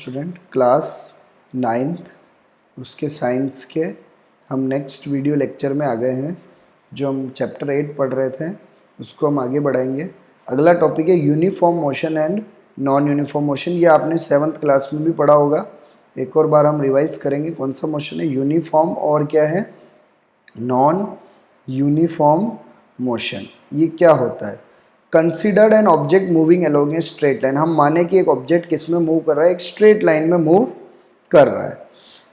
Student, class 9th उसके science के हम नेक्स्ट वीडियो लेक्चर में आ गए हैं। जो हम चैप्टर 8 पढ़ रहे थे उसको हम आगे बढ़ाएंगे। अगला टॉपिक है uniform motion and non uniform motion. ये आपने 7th क्लास में भी पढ़ा होगा। एक और बार हम रिवाइज करेंगे कौन सा मोशन है यूनिफॉर्म और क्या है नॉन यूनिफॉर्म मोशन। ये क्या होता है? Considered an object moving along a straight line. हम माने कि एक ऑब्जेक्ट किस में मूव कर रहा है, एक स्ट्रेट लाइन में मूव कर रहा है।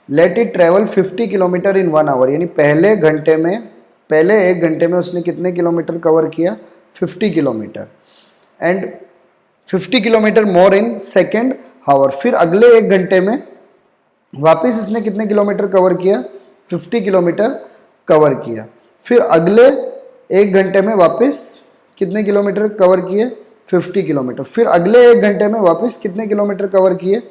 Let it travel 50 kilometre in 1 hour, यानी पहले एक घंटे में उसने कितने किलोमीटर कवर किया? 50 kilometre. And 50 kilometre more in second hour. फिर अगले एक घंटे में वापस इसने कितने किलोमीटर कवर किया? 50 किलोमीटर कवर किया। फिर अगले एक घंटे में वापस कितने किलोमीटर कवर किए? 50 किलोमीटर। फिर अगले एक घंटे में वापस कितने किलोमीटर कवर किए?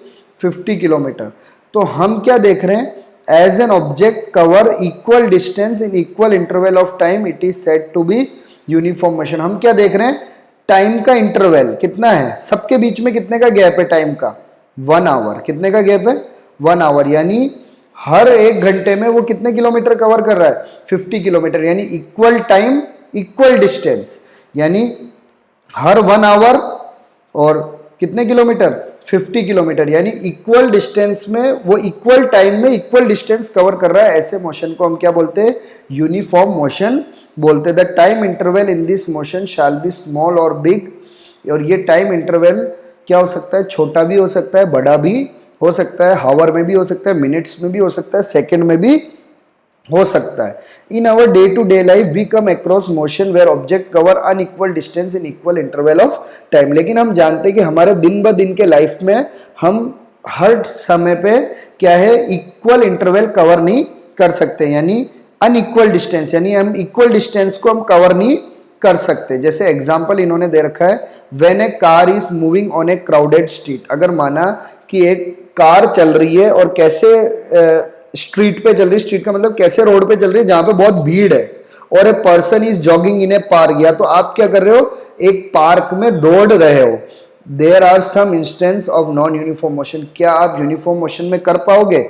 50 किलोमीटर। तो हम क्या देख रहे हैं? As an object cover equal distance in equal interval of time it is said to be uniform motion. हम क्या देख रहे हैं? टाइम का इंटरवल कितना है, सबके बीच में कितने का गैप है टाइम का? 1 आवर। कितने का गैप है? 1 आवर। यानी हर एक घंटे में वो कितने किलोमीटर कवर कर रहा है? 50 किलोमीटर। यानी इक्वल टाइम इक्वल डिस्टेंस, यानी हर 1 आवर और कितने किलोमीटर? 50 किलोमीटर। यानी इक्वल डिस्टेंस में वो इक्वल टाइम में इक्वल डिस्टेंस कवर कर रहा है। ऐसे मोशन को हम क्या बोलते हैं? यूनिफॉर्म मोशन बोलते हैं। The time interval in this motion shall be small और बिग। और ये टाइम इंटरवल क्या हो सकता है? छोटा भी हो सकता है, बड़ा भी हो सकता है, हावर में भी हो सकता है, मिनट्स में भी हो सकता है, सेकेंड में भी हो सकता है। In our day to day life we come across motion where object cover unequal distance in equal interval of time. लेकिन हम जानते हैं कि हमारे दिन ब दिन के लाइफ में हम हर समय पे क्या है? इक्वल इंटरवल कवर नहीं कर सकते, यानी अनइक्वल डिस्टेंस, यानी हम इक्वल डिस्टेंस को हम कवर नहीं कर सकते। जैसे एग्जाम्पल इन्होंने दे रखा है, when A car is moving on A crowded street. अगर माना कि एक कार चल रही है और कैसे स्ट्रीट पे चल रही है, स्ट्रीट का मतलब कैसे रोड पे चल रही है जहां पे बहुत भीड़ है, और a person is jogging in A park, या तो आप क्या कर रहे हो? एक पार्क में दौड़ रहे हो। There are some instance of non uniform motion. क्या आप यूनिफॉर्म मोशन में कर पाओगे?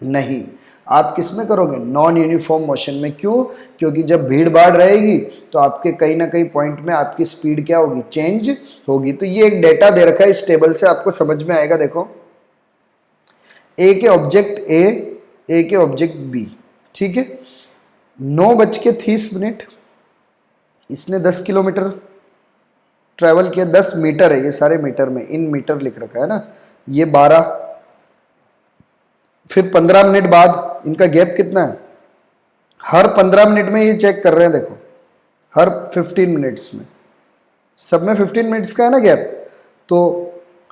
नहीं। आप किस में करोगे? नॉन यूनिफॉर्म मोशन में। क्यों? क्योंकि जब भीड़ भाड़ रहेगी तो आपके कहीं ना कहीं पॉइंट में आपकी स्पीड क्या होगी? चेंज होगी। तो ये एक डेटा दे रखा है, इस टेबल से आपको समझ में आएगा। देखो, ए के ऑब्जेक्ट ए के ऑब्जेक्ट बी, ठीक है। 9:30 इसने 10 किलोमीटर ट्रेवल किया। 10 मीटर है, ये सारे मीटर में, इन मीटर लिख रखा है ना। ये 12। फिर 15 मिनट बाद इनका गैप कितना है? हर 15 मिनट में ये चेक कर रहे हैं। देखो, हर 15 मिनट्स में, सब में 15 मिनट्स का है ना गैप। तो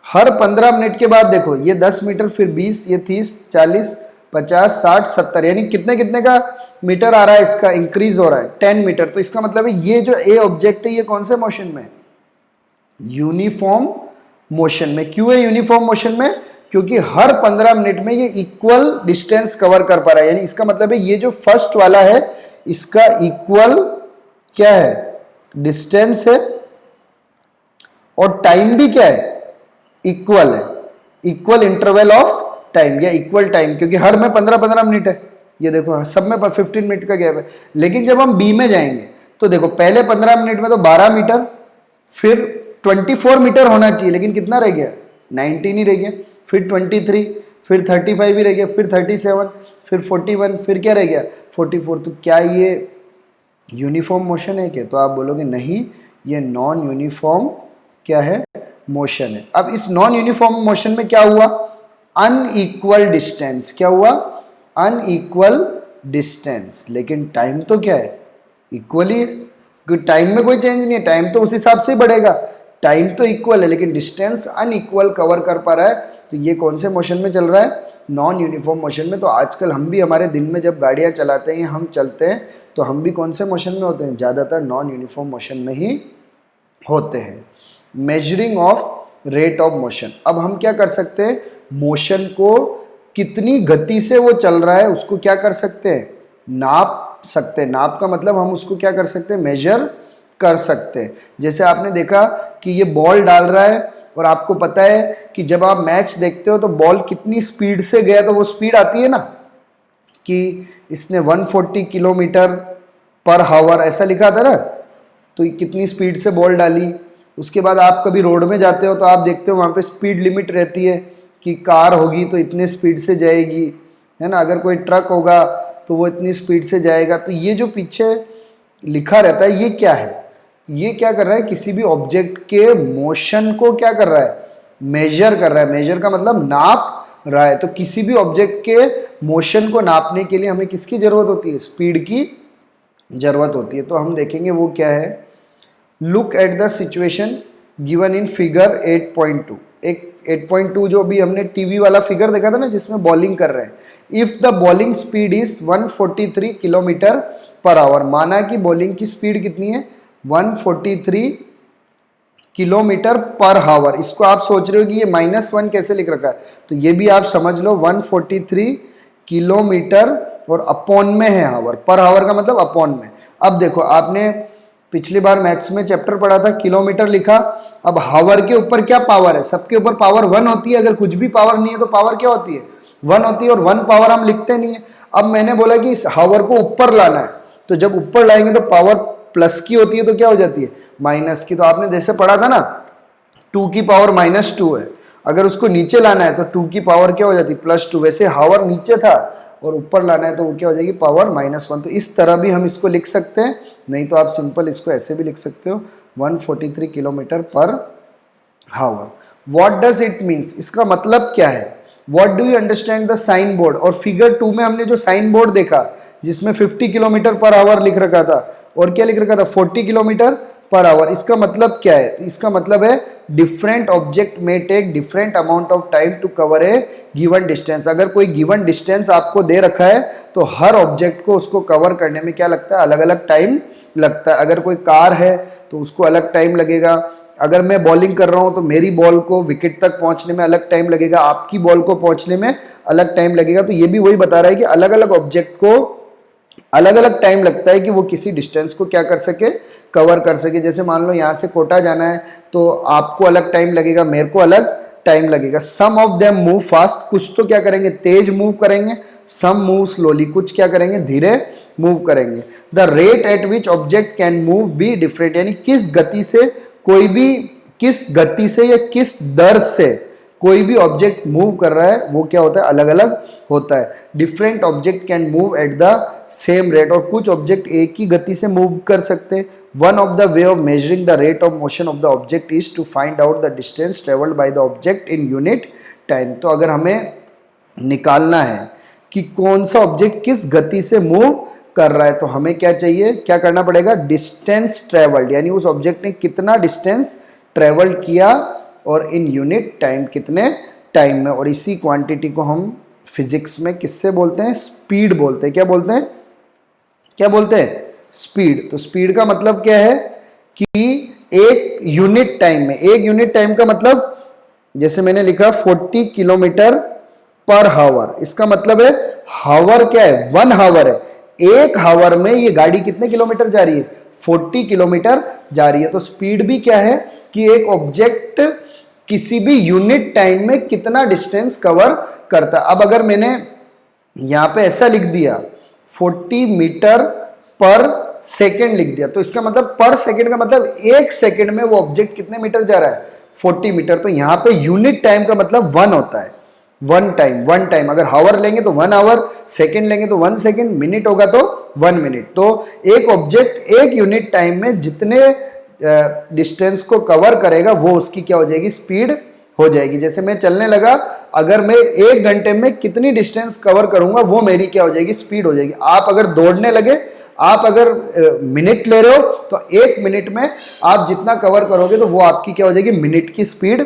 हर 15 मिनट के बाद देखो, ये 10 मीटर, फिर 20, ये 30, 40, 50, 60, 70, यानी कितने कितने का मीटर आ रहा है? इसका इंक्रीज हो रहा है 10 मीटर। तो इसका मतलब है ये जो ए ऑब्जेक्ट है ये कौन से मोशन में? यूनिफॉर्म मोशन में। क्यों है यूनिफॉर्म मोशन में? क्योंकि हर 15 मिनट में ये इक्वल डिस्टेंस कवर कर पा रहा है। यानी इसका मतलब है ये जो फर्स्ट वाला है इसका इक्वल क्या है? डिस्टेंस है, और टाइम भी क्या है? इक्वल है, इक्वल इंटरवल ऑफ टाइम या इक्वल टाइम, क्योंकि हर में 15-15 मिनट है। ये देखो, सब में 15 मिनट का गैप है। लेकिन जब हम बी में जाएंगे तो देखो, पहले 15 मिनट में तो 12 मीटर, फिर 24 मीटर होना चाहिए, लेकिन कितना रह गया? 19 ही रह गया। फिर 23, फिर 35 ही रह गया, फिर 37, फिर 41, फिर क्या रह गया? 44। तो क्या ये यूनिफॉर्म मोशन है क्या? तो आप बोलोगे नहीं, ये नॉन यूनिफॉर्म क्या है? मोशन है। अब इस नॉन यूनिफॉर्म मोशन में क्या हुआ? Unequal distance. क्या हुआ? Unequal distance. लेकिन टाइम तो क्या है? इक्वल ही है, क्योंकि टाइम में कोई चेंज नहीं है, टाइम तो उस हिसाब से ही बढ़ेगा। टाइम तो इक्वल है, लेकिन डिस्टेंस अनइक्वल कवर कर पा रहा है। तो ये कौन से मोशन में चल रहा है? नॉन यूनिफॉर्म मोशन में। तो आजकल हम भी हमारे दिन में जब गाड़ियां चलाते हैं, हम चलते हैं, तो हम भी कौन से मोशन में होते हैं? ज़्यादातर नॉन यूनिफॉर्म मोशन में ही होते हैं। Measuring of rate of motion. अब हम क्या कर सकते हैं? मोशन को कितनी गति से वो चल रहा है उसको क्या कर सकते हैं? नाप सकते हैं। नाप का मतलब हम उसको क्या कर सकते हैं? मेजर कर सकते हैं। जैसे आपने देखा कि ये बॉल डाल रहा है और आपको पता है कि जब आप मैच देखते हो तो बॉल कितनी स्पीड से गया तो वो स्पीड आती है ना, कि इसने 140 किलोमीटर पर हावर ऐसा लिखा था ना, तो कितनी स्पीड से बॉल डाली। उसके बाद आप कभी रोड में जाते हो तो आप देखते हो वहाँ पे स्पीड लिमिट रहती है कि कार होगी तो इतने स्पीड से जाएगी, है ना, अगर कोई ट्रक होगा तो वो इतनी स्पीड से जाएगा। तो ये जो पीछे लिखा रहता है ये क्या है, ये क्या कर रहा है, किसी भी ऑब्जेक्ट के मोशन को क्या कर रहा है, मेजर कर रहा है। मेजर का मतलब नाप रहा है। तो किसी भी ऑब्जेक्ट के मोशन को नापने के लिए हमें किसकी जरूरत होती है, स्पीड की जरूरत होती है। तो हम देखेंगे वो क्या है। Look at the situation given in figure 8.2। एक 8.2 जो भी हमने टीवी वाला फिगर देखा था ना जिसमें बॉलिंग कर रहे हैं। If the bowling speed is 143 kilometre per hour, माना कि बॉलिंग की स्पीड कितनी है 143 किलोमीटर पर हावर। इसको आप सोच रहे हो कि ये -1 कैसे लिख रखा है, तो ये भी आप समझ लो 143 किलोमीटर और अपॉन में है हावर, पर हावर का मतलब अपॉन में। अब देखो आपने पिछली बार मैथ्स में चैप्टर पढ़ा था, किलोमीटर लिखा, अब हावर के ऊपर क्या पावर है, सबके ऊपर पावर 1 होती है। अगर कुछ भी पावर नहीं है तो पावर क्या होती है 1 होती है, और 1 पावर हम लिखते नहीं है। अब मैंने बोला कि इस हावर को ऊपर लाना है, तो जब ऊपर लाएंगे तो पावर प्लस की होती है तो क्या हो जाती है माइनस की। तो आपने जैसे पढ़ा था ना 2 की पावर -2 है, अगर उसको नीचे लाना है तो 2 की पावर क्या हो जाती है +2। वैसे हावर नीचे था और ऊपर लाना है तो वो क्या हो जाएगी पावर -1। तो इस तरह भी हम इसको लिख सकते हैं, नहीं तो आप सिंपल इसको ऐसे भी लिख सकते हो 143 kilometre per hour. What does it means, इसका मतलब क्या है। What do you understand the sign board. और फिगर 2 में हमने जो साइन बोर्ड देखा जिसमें 50 किलोमीटर पर आवर लिख रखा था और क्या लिख रखा था 40 किलोमीटर पर आवर, इसका मतलब क्या है, तो इसका मतलब है different object may take different amount of time to cover a given distance. अगर कोई गिवन डिस्टेंस आपको दे रखा है तो हर ऑब्जेक्ट को उसको कवर करने में क्या लगता है, अलग अलग टाइम लगता है। अगर कोई कार है तो उसको अलग टाइम लगेगा, अगर मैं बॉलिंग कर रहा हूं तो मेरी बॉल को विकेट तक पहुंचने में अलग टाइम लगेगा, आपकी बॉल को पहुंचने में अलग टाइम लगेगा। तो ये भी वही बता रहा है कि अलग अलग ऑब्जेक्ट को अलग अलग टाइम लगता है कि वो किसी डिस्टेंस को क्या कर सके, कवर कर सके। जैसे मान लो यहाँ से कोटा जाना है तो आपको अलग टाइम लगेगा, मेरे को अलग टाइम लगेगा। सम ऑफ देम मूव फास्ट, कुछ तो क्या करेंगे तेज मूव करेंगे, सम मूव स्लोली, कुछ क्या करेंगे धीरे मूव करेंगे। The rate at which object can move be different, यानी किस गति से कोई भी, किस गति से या किस दर से कोई भी ऑब्जेक्ट मूव कर रहा है वो क्या होता है अलग अलग होता है। Different object can move at the same rate, और कुछ ऑब्जेक्ट एक ही गति से मूव कर सकते हैं। One of the way of measuring the rate of motion of the object is to find out the distance travelled by the object in unit time. तो अगर हमें निकालना है कि कौन सा ऑब्जेक्ट किस गति से मूव कर रहा है तो हमें क्या चाहिए, क्या करना पड़ेगा, डिस्टेंस ट्रेवल्ड, यानी उस ऑब्जेक्ट ने कितना डिस्टेंस ट्रेवल किया और इन यूनिट टाइम कितने टाइम में। और इसी क्वांटिटी को हम फिजिक्स में किससे बोलते हैं, स्पीड बोलते हैं। क्या बोलते हैं, क्या बोलते हैं, स्पीड। तो स्पीड का मतलब क्या है कि एक यूनिट टाइम में, एक यूनिट टाइम का मतलब जैसे मैंने लिखा 40 किलोमीटर पर हावर, इसका मतलब है हावर क्या है 1 हावर है, एक हावर में ये गाड़ी कितने किलोमीटर जा रही है 40 किलोमीटर जा रही है। तो स्पीड भी क्या है कि एक ऑब्जेक्ट किसी भी यूनिट टाइम में कितना डिस्टेंस कवर करता। अब अगर मैंने यहां पे ऐसा लिख दिया 40 मीटर पर सेकेंड लिख दिया तो इसका मतलब पर सेकेंड का मतलब एक सेकेंड में वो ऑब्जेक्ट कितने मीटर जा रहा है 40 मीटर। तो यहां पे यूनिट टाइम का मतलब 1 होता है, वन टाइम। अगर हावर लेंगे तो 1 आवर, सेकेंड लेंगे तो 1 सेकेंड, मिनट होगा तो 1 मिनट। तो एक ऑब्जेक्ट एक यूनिट टाइम में जितने डिस्टेंस को कवर करेगा वो उसकी क्या हो जाएगी, स्पीड हो जाएगी। जैसे मैं चलने लगा, अगर मैं 1 घंटे में कितनी डिस्टेंस कवर करूंगा वो मेरी क्या हो जाएगी, स्पीड हो जाएगी। आप अगर दौड़ने लगे, आप अगर मिनट ले रहे हो तो 1 मिनट में आप जितना कवर करोगे तो वो आपकी क्या हो जाएगी, मिनट की स्पीड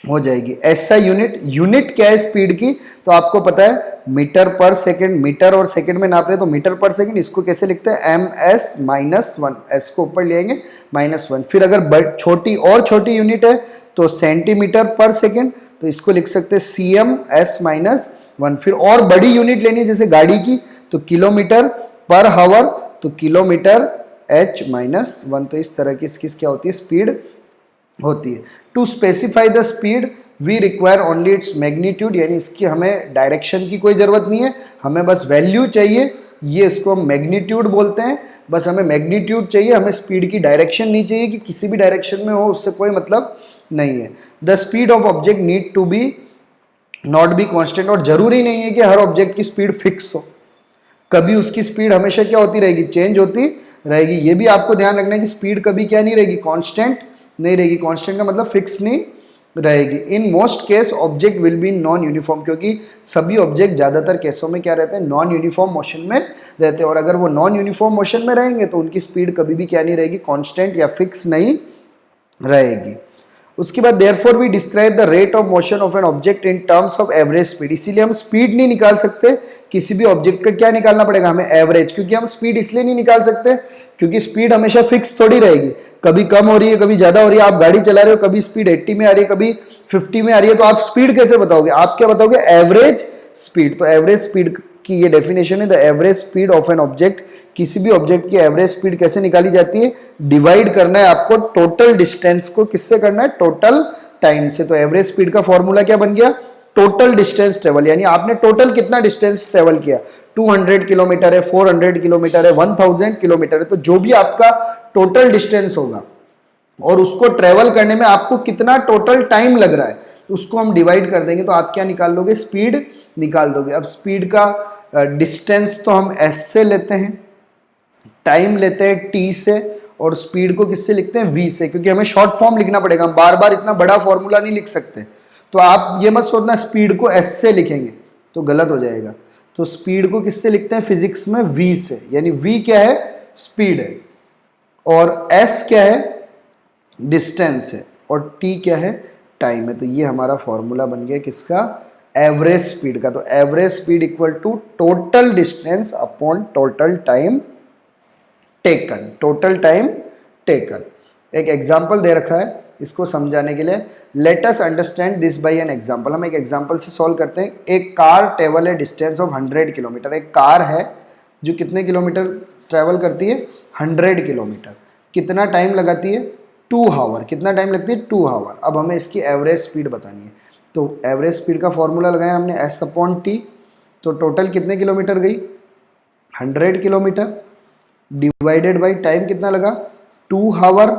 हो जाएगी। ऐसा यूनिट क्या है स्पीड की, तो आपको पता है मीटर पर सेकंड, मीटर और सेकंड में नाप रहे तो मीटर पर सेकंड, इसको कैसे लिखते हैं ms-1, एस को ऊपर ले आएंगे -1। फिर अगर छोटी और छोटी यूनिट है तो सेंटीमीटर पर सेकंड, तो इसको लिख सकते हैं cm-s-1। फिर और बड़ी यूनिट लेनी है जैसे गाड़ी की तो किलोमीटर पर हावर, तो किलोमीटर h-1। तो इस तरह की इसकी क्या होती है, स्पीड होती है। To specify the speed we require only its magnitude, यानी इसकी हमें डायरेक्शन की कोई ज़रूरत नहीं है, हमें बस वैल्यू चाहिए, ये इसको हम मैग्नीट्यूड बोलते हैं। बस हमें मैग्नीट्यूड चाहिए, हमें स्पीड की डायरेक्शन नहीं चाहिए कि किसी भी डायरेक्शन में हो, उससे कोई मतलब नहीं है। The speed of object need to be not be constant, और जरूरी नहीं है कि हर ऑब्जेक्ट की स्पीड फिक्स हो, कभी उसकी स्पीड हमेशा क्या होती रहेगी, चेंज होती रहेगी। ये भी आपको ध्यान रखना है कि स्पीड कभी क्या नहीं रहेगी, कांस्टेंट नहीं रहेगी। कांस्टेंट का मतलब फिक्स नहीं रहेगी। In most case object will be non uniform, क्योंकि सभी ऑब्जेक्ट ज़्यादातर केसों में क्या रहते हैं, नॉन यूनिफॉर्म मोशन में रहते हैं। और अगर वो नॉन यूनिफॉर्म मोशन में रहेंगे तो उनकी स्पीड कभी भी क्या नहीं रहेगी, कांस्टेंट या फिक्स नहीं रहेगी। उसके बाद therefore we describe the rate of motion of an object in terms of average speed, इसीलिए हम स्पीड नहीं निकाल सकते, किसी भी ऑब्जेक्ट का क्या निकालना पड़ेगा हमें, एवरेज। क्योंकि हम स्पीड इसलिए नहीं निकाल सकते क्योंकि स्पीड हमेशा फिक्स थोड़ी रहेगी, कभी कम हो रही है, कभी ज्यादा हो रही है। आप गाड़ी चला रहे हो, कभी स्पीड 80 में आ रही है, कभी 50 में आ रही है, तो आप स्पीड कैसे बताओगे, आप क्या बताओगे, एवरेज स्पीड। तो एवरेज स्पीड की ये डेफिनेशन है, the average speed of an object, किसी भी ऑब्जेक्ट की एवरेज स्पीड कैसे निकाली जाती है, डिवाइड करना है आपको टोटल डिस्टेंस को, किससे करना है, टोटल टाइम से। तो एवरेज स्पीड का फॉर्मूला क्या बन गया, टोटल डिस्टेंस ट्रेवल, यानी आपने टोटल कितना डिस्टेंस ट्रेवल किया, 200 किलोमीटर है, 400 किलोमीटर है, 1000 किलोमीटर है, तो जो भी आपका टोटल डिस्टेंस होगा और उसको ट्रेवल करने में आपको कितना टोटल टाइम लग रहा है, उसको हम डिवाइड कर देंगे तो आप क्या निकाल लोगे, स्पीड निकाल दोगे। अब स्पीड का डिस्टेंस तो हम एस से लेते हैं, टाइम लेते हैं टी से, और स्पीड को किससे लिखते हैं, वी से, क्योंकि हमें शॉर्ट फॉर्म लिखना पड़ेगा, हम बार बार इतना बड़ा फॉर्मूला नहीं लिख सकते। तो आप ये मत सोचना स्पीड को एस से लिखेंगे तो गलत हो जाएगा। तो स्पीड को किससे लिखते हैं फिजिक्स में, वी से, यानी वी क्या है, स्पीड है, और एस क्या है, डिस्टेंस है, और टी क्या है, टाइम है। तो ये हमारा फॉर्मूला बन गया किसका, एवरेज स्पीड का। तो average speed equal to total distance upon total time taken, total time taken. एक एग्जाम्पल दे रखा है इसको समझाने के लिए, let us understand this by an example. हम एक एग्जाम्पल से सॉल्व करते हैं। एक कार ट्रेवल है डिस्टेंस ऑफ 100 किलोमीटर, एक कार है जो कितने किलोमीटर ट्रेवल करती है, 100 किलोमीटर, कितना टाइम लगाती है, 2 आवर, कितना टाइम लगती है, 2 आवर। अब हमें इसकी एवरेज स्पीड बतानी है, तो एवरेज स्पीड का फॉर्मूला लगाया हमने एस अपॉन टी। तो टोटल कितने किलोमीटर गई, 100 किलोमीटर, डिवाइडेड बाई टाइम कितना लगा, 2 आवर,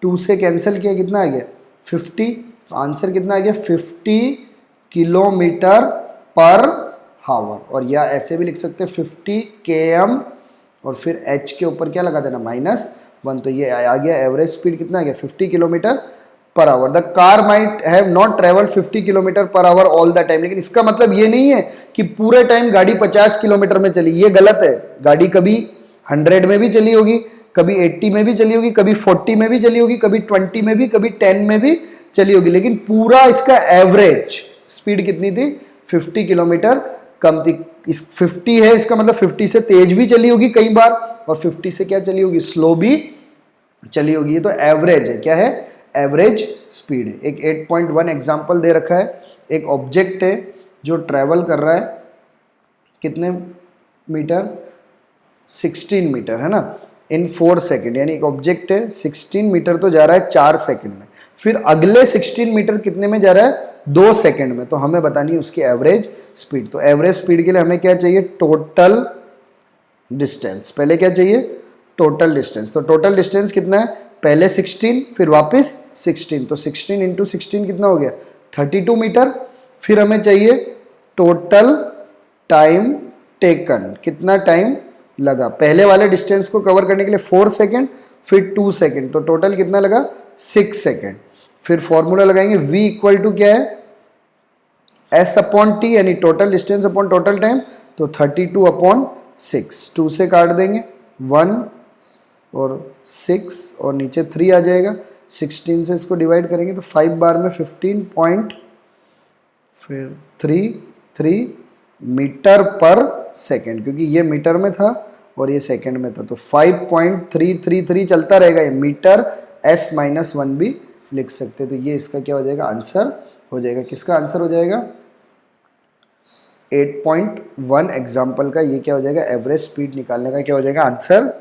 2 से कैंसिल किया कितना आ गया, 50। तो आंसर कितना आ गया, 50 किलोमीटर पर आवर। और या ऐसे भी लिख सकते हैं 50 km, और फिर h के ऊपर क्या लगा देना, -1। तो ये आ गया एवरेज स्पीड कितना आ गया, 50 kilometre per hour. The car might have not travelled 50 kilometre per hour all the time, लेकिन इसका मतलब ये नहीं है कि पूरे टाइम गाड़ी 50 किलोमीटर में चली, ये गलत है। गाड़ी कभी 100 में भी चली होगी, कभी 80 में भी चली होगी, कभी 40 में भी चली होगी, कभी 20 में भी, कभी 10 में भी चली होगी, लेकिन पूरा इसका एवरेज स्पीड कितनी थी, 50 किलोमीटर कम थी। इस 50 है, इसका मतलब 50 से तेज भी चली होगी कई बार, और 50 से क्या चली होगी, स्लो भी चली होगी। ये तो एवरेज है, क्या है, एवरेज स्पीड है। एक 8.1 एग्जाम्पल दे रखा है, एक ऑब्जेक्ट है जो ट्रेवल कर रहा है कितने मीटर, 16 मीटर है ना, इन 4 सेकेंड, यानी एक ऑब्जेक्ट है 16 मीटर तो जा रहा है 4 सेकेंड में, फिर अगले 16 मीटर कितने में जा रहा है, 2 सेकेंड में। तो हमें बतानी है उसकी एवरेज स्पीड। तो एवरेज स्पीड के लिए हमें क्या चाहिए, टोटल डिस्टेंस। पहले क्या चाहिए, टोटल डिस्टेंस। तो टोटल डिस्टेंस कितना है, पहले 16 फिर वापस 16, तो 16 इंटू 16 कितना हो गया, 32 मीटर। फिर हमें चाहिए टोटल टाइम टेकन, कितना टाइम लगा, पहले वाले डिस्टेंस को कवर करने के लिए 4 सेकेंड, फिर 2 सेकेंड, तो टोटल कितना लगा, 6 सेकेंड। फिर फॉर्मूला लगाएंगे v इक्वल टू क्या है, s अपॉन टी, यानी total distance upon total time. तो 32 अपॉन 6, 2 से काट देंगे 1 और 6 और नीचे 3 आ जाएगा, 16 से इसको डिवाइड करेंगे तो 5 बार में 15 पॉइंट फिर 3 मीटर पर सेकेंड, क्योंकि ये मीटर में था और ये सेकेंड में था, तो 5.333 चलता रहेगा ये मीटर, s-1 भी लिख सकते। तो ये इसका क्या हो जाएगा, आंसर हो जाएगा। किसका आंसर हो जाएगा, 8.1 एग्जाम्पल का ये क्या हो जाएगा, एवरेज स्पीड निकालने का क्या हो जाएगा, आंसर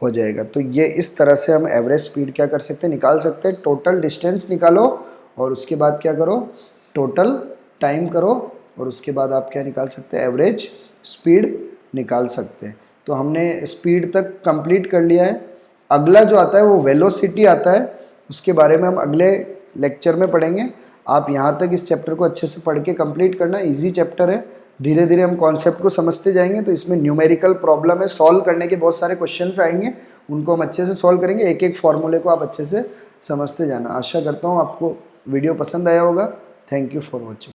हो जाएगा। तो ये इस तरह से हम एवरेज स्पीड क्या कर सकते हैं, निकाल सकते हैं। टोटल डिस्टेंस निकालो और उसके बाद क्या करो, टोटल टाइम करो और उसके बाद आप क्या निकाल सकते हैं, एवरेज स्पीड निकाल सकते हैं। तो हमने स्पीड तक कंप्लीट कर लिया है। अगला जो आता है वो वेलोसिटी आता है, उसके बारे में हम अगले लेक्चर में पढ़ेंगे। आप यहाँ तक इस चैप्टर को अच्छे से पढ़ के कंप्लीट करना, इजी चैप्टर है। धीरे धीरे हम कॉन्सेप्ट को समझते जाएंगे। तो इसमें न्यूमेरिकल प्रॉब्लम है, सॉल्व करने के बहुत सारे क्वेश्चंस आएंगे, उनको हम अच्छे से सॉल्व करेंगे। एक एक फॉर्मूले को आप अच्छे से समझते जाना। आशा करता हूँ आपको वीडियो पसंद आया होगा। Thank you for watching.